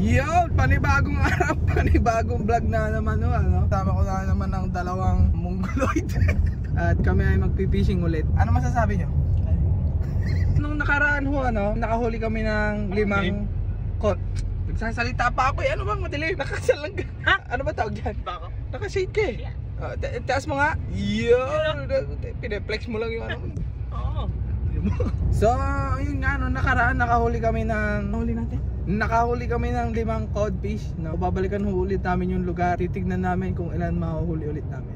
Yo, panibagong araw, panibagong vlog na naman no, ano? Tama ko na naman ang dalawang mongoloid. At kami ay magpipishing ulit. Ano masasabi nyo? Nung nakaraan ho, ano, nakahuli kami ng 5 kot. Nagsasalita pa ako eh, ano bang madilim? Nakasalang ka. Ha? Ano ba tawag dyan? Bako? Nakashade ka eh. Taas mo nga. Yo, pineflex mo lang yung ano. Oo. So, yun nga, no, nakaraan nakahuli kami ng... Nahuli natin? Nakahuli kami ng 5 codfish, no? Babalikan ulit namin yung lugar. Titignan namin kung ilan mahuhuli ulit namin.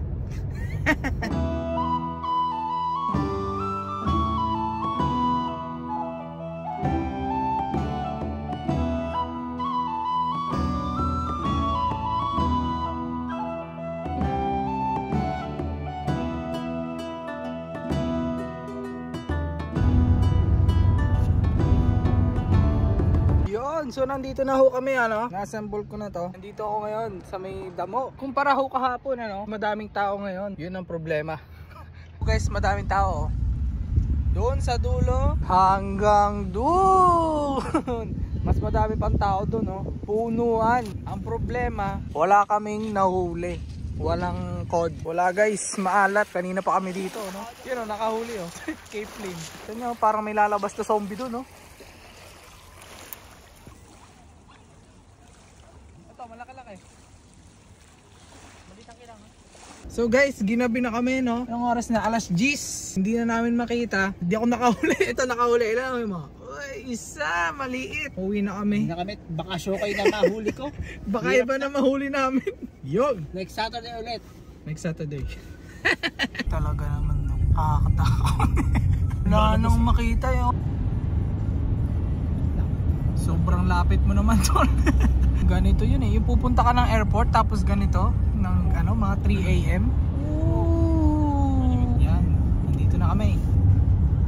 So nandito na ho kami, ano, na-assemble ko na to. Nandito ako ngayon sa may damo. Kumpara ho kahapon, ano, madaming tao ngayon. Yun ang problema. Guys, madaming tao. Doon sa dulo hanggang doon. Mas madami pang tao doon, no. Punuan. Ang problema, wala kaming nahuli. Walang cod. Wala guys, maalat. Kanina pa kami dito, no. Yun, nakahuli, oh. Cape Lynn. Ito parang may lalabas na zombie doon, no. So guys, ginabi na kami, no? Anong oras na? Alas 10. Hindi na namin makita. Hindi ako nakahuli. Ito nakahuli. Ilan mo? Uy, isa. Maliit. Uwi na kami. Uwi na kami. Baka syokay na mahuli ko. Baka iba na mahuli namin. Yun. Next Saturday ulit. Next Saturday. Talaga naman, no? Nakakatakot. Wala nang makita, yun. Sobrang lapit mo naman, Tol. Ganito yun eh. Yung pupunta ka ng airport tapos ganito ng ano, mga 3 AM. Ooh. Yan. Nandito na kami.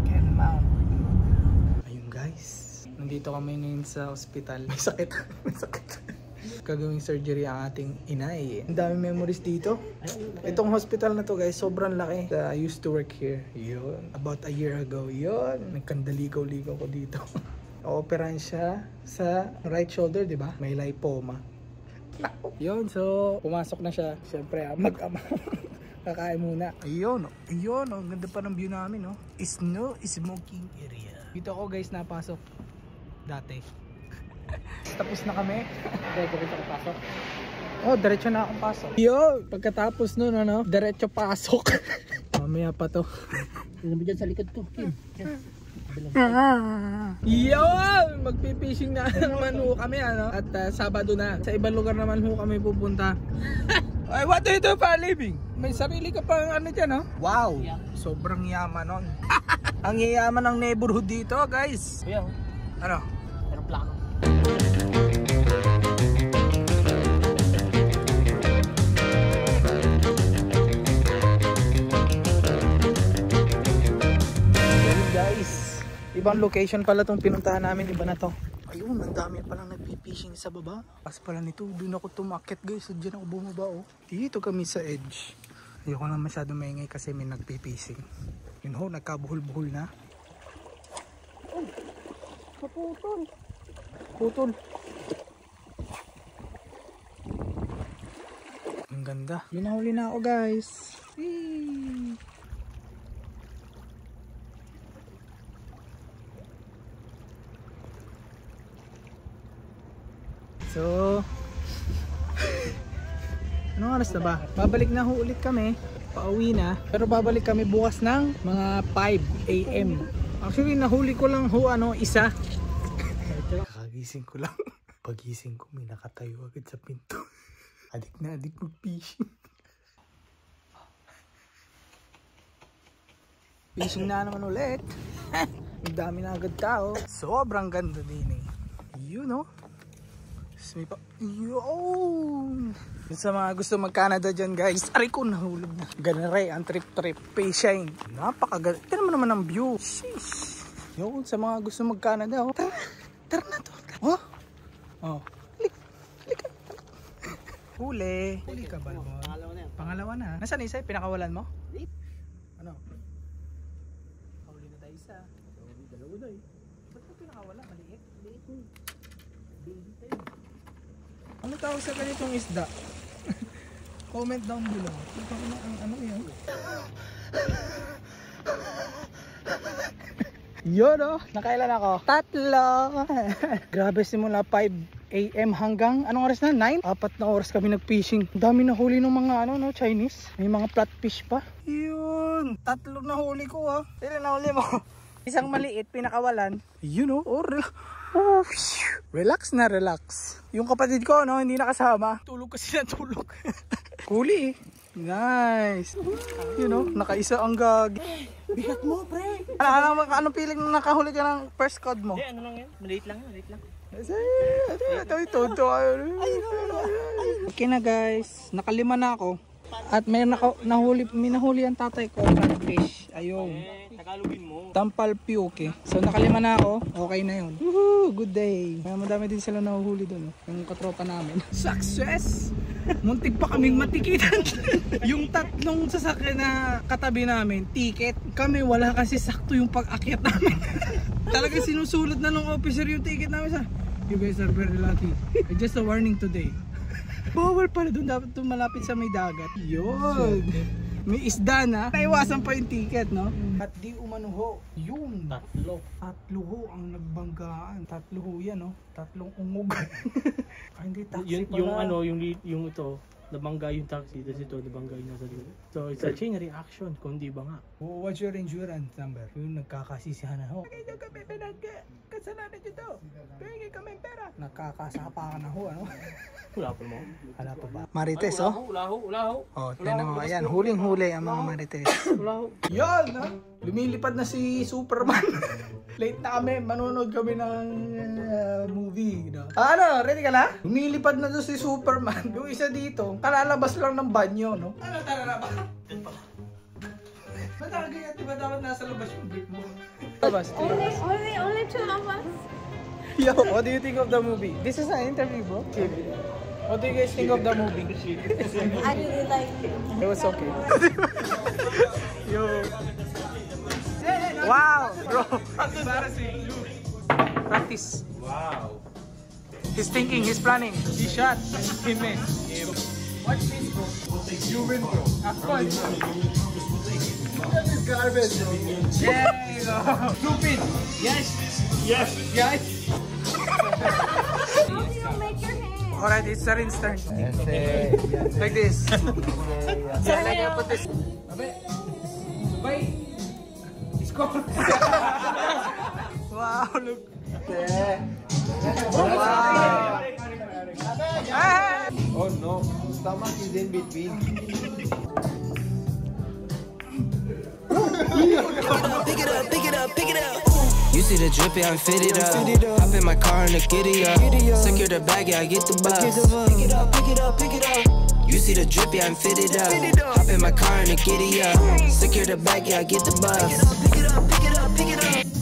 Ken Mount. Ayun guys. Nandito kami ngayon sa hospital. May sakit. May sakit. Gagawing surgery ang ating inay. Ang dami memories dito. Itong hospital na to guys, sobrang laki. I used to work here. Yun. About a year ago. Yun. Nagkandaligaw-ligaw ko dito. Operahan siya sa right shoulder, di ba? May lipoma. Yun, so pumasok na siya. Siyempre, mag-ama. Kakain muna. Ayun, ayun, ang ganda pa ng view namin, no? Snow smoking area. Dito ako guys napasok dati. Tapos na kami. Diretso ako pasok. Oh, diretso na akong pasok. Yo, pagkatapos nun, ano, diretso pasok. Mamaya pa to. Ano ba dyan sa likod ko, Kim? Yun! Magpipishing na naman ho kami, ano? At Sabado na. Sa ibang lugar naman ho kami pupunta. Ay, what do you do for a living? May sarili ka pang ano dyan, no? Wow! Sobrang yaman nun. Ang yayaman ng neighborhood dito, guys. Kuya, Ano? meron plano. Guys, ibang location pala tong pinuntahan namin, iba na to. Ayun, ang dami palang nagpipishing sa baba. Pas pala nito, doon ako tumakit guys. So, dyan ako bumaba, oh. Dito kami sa edge. Ayoko na masyado maingay kasi may nagpipishing. Yun ho, nagkabuhol-buhol na. Oh, naputol. Putol. Ang ganda. Linahuli na ako guys. Whee! So, anong oras na ba? Babalik na ho ulit kami. Pauwi na. Pero babalik kami bukas ng mga 5 AM. Actually, nahuli ko lang ho, ano, isa. Kakagising ko lang. Pagising ko, may nakatayo agad sa pinto. Adik na adik mag-fishing. Fishing na naman ulit. Ang dami na agad tao. Sobrang ganda din eh. You know? May pa... Yun! Sa mga gusto mag-Canada dyan guys, aray ko nahulog na. Ganare ang trip-trip fishing. Napakaganda. Tignan mo naman ang view. Sheesh. Yun, sa mga gusto mag-Canada, oh. Tara na to. Oh! Oh. Lika. Huli. Huli ka ba? Pangalawa na yan. Pangalawa na. Nasaan isa? Pinakawalan mo? Ano? Huli na tayo isa. Dalawa na eh. Ba't mo pinakawala? Maliit? Baby tayo. tawag sa ganitong isda? Comment down below. Ito na ang ano yun. Yun oh, nakailan ako? 3. Grabe, simula 5 AM hanggang anong oras na? 9? 4 na oras kami nag-fishing. Dami na huli ng mga ano no, Chinese. May mga flatfish pa. Yun, 3 na huli ko ah. Ilan na huli mo? Isang maliit, pinakawalan. Yun oh, relax na relax. Yung kapatid ko no, hindi nakasama. Tulog kasi na tulog. Huli eh. Nice. You know, nakaisa ang gag. Bigat mo, pre. Anong feeling nung nakahuli ka ng first cod mo? Ano lang yan? Maliit lang, maliit lang. Okay na guys, nakalima na ako. At may nahuli ang tatay ko, catfish. Ayun. Tagalogin mo. Tampal Pioke. So nakalima na ako, okay na yun. Woohoo, good day. Madami din sila nahuhuli doon, yung katropa namin. Success! Muntik pa kaming matikitan. Yung 3 sasakyan na katabi namin, ticket. Kami wala kasi sakto yung pag-akyat namin. Talaga sinusulat na ng officer yung ticket namin sa, you guys are very lucky. Just a warning today. Bawal pala doon, dapat malapit sa may dagat. Yun. May isda na. Naiwasan pa yung ticket, no? At di umano yung 3 ang nagbanggaan. 3 yan, no? 3 ungog. Hindi taxi pala. Yung ano, yung ito, nabangga yung taxi, tapos ito, nabangga yung nasa likod. So, it's a chain reaction, kundi ba nga. What's your insurance number? Yung nagkakasisihan na, kaya kami kasalanan nyo to. Pwede kami pera. Nagkakasapakan na ano? Wala pa mo. Wala pa ba? Marites, oh? Ulaho. Oh, tinan mo, ayan, huling-huli ang mga marites. Ulaho. Yan, ha? Lumilipad na si Superman. Late na kami, manonood kami ng movie. No? Ano, ready ka na? Lumilipad na doon si Superman. Yung isa dito, kalalabas lang ng banyo, no? Ano, tara na ba? Ba't nakagaya, diba dapat nasa labas yung brick mo? Labas, Only 2 of us. Yo, what do you think of the movie? This is an interview, bro. What do you guys think of the movie? I really like it. It was okay. Yo. Wow, bro. Practice. Wow. He's thinking, he's planning. He shot. He missed. Watch this, bro. You win, bro. Look at this garbage, bro. There you go. Stupid. Yes. How do you make your hand? Alright, it's Sarin's turn. Like this. Yeah, like I put this. Bye. Score. Wow, look. Wow. Oh no, stomach is in between. Pick it up. You see the drippy, I'm fitted up. Hop in my car and the giddy up. Secure the bag, yeah, I get the bus. Pick it up. You see the drippy, I'm fitted up. Hop in my car and the giddy up. Secure the bag, yeah, I get the bus. Pick it up.